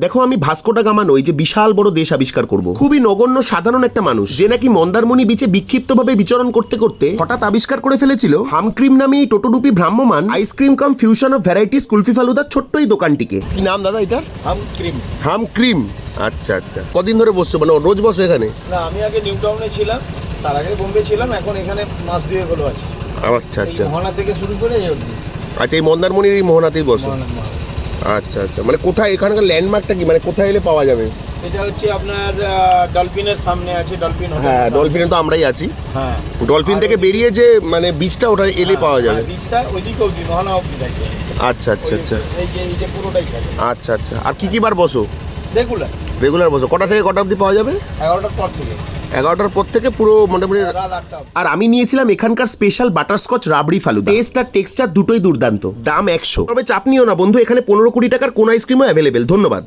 দেখো আমি Vasco da gamma নই যে বিশাল বড় দেশ আবিষ্কার করব। খুবই নগণ্য সাধারণ একটা মানুষ যে নাকি মন্দারমণি বিচে বিক্ষিপ্তভাবে বিচরণ করতে করতে হঠাৎ আবিষ্কার করে ফেলেছিল হামক্রিম নামে এই টোটোডুপি ভ্রাম্যমান ice cream cum fusion of varieties kulfi ফালুদার ছোট্ট এই দোকানটিকে। কি নাম দাদা এটার? হামক্রিম। আচ্ছা আচ্ছা, কদিন ধরে বসছো? মানে রোজ বসো এখানে? না, আমি আগে নিউ টাউনে ছিলাম, তার আগে বোম্বে ছিলাম, এখন এখানে মাস দুয়েক হলো আছি। আচ্ছা আচ্ছা মোহনা থেকে শুরু করে এই অবধি। আচ্ছা, এই মন্দারমণির এই মোহনাতেই বসো? আচ্ছা আচ্ছা, মানে কোথায় এখানকার ল্যান্ডমার্কটা কি, মানে কোথায় এলে পাওয়া যাবে? এটা হচ্ছে আপনার ডলফিনের সামনে আছে, ডলফিন হোটেল। হ্যাঁ, ডলফিনে তো আমরাই আছি। হ্যাঁ, ডলফিন থেকে বেরিয়ে যে মানে বিচটা, ওটা এলে পাওয়া যাবে? বিচটা ওইদিকে অবধি, মোহনা অবধি থাকে। আচ্ছা আচ্ছা আচ্ছা এই যে পুরোটাই থাকে। আচ্ছা আচ্ছা, আর কি কি বার বসো? রেগুলার বসো? কটা থেকে কটা অবধি পাওয়া যাবে? 11টার পর থেকে। 11টার পর থেকে পুরো মোটামুটি রাত 8টা। আর আমি নিয়েছিলাম এখানকার স্পেশাল বাটারস্কচ রাবড়ি ফালুদা। টেস্ট আর টেক্সচার দুটোই দুর্দান্ত। দাম 100। তবে চাপ নিও না বন্ধু, এখানে 15-20 টাকার কোন আইসক্রিমও অ্যাভেলেবেল। ধন্যবাদ।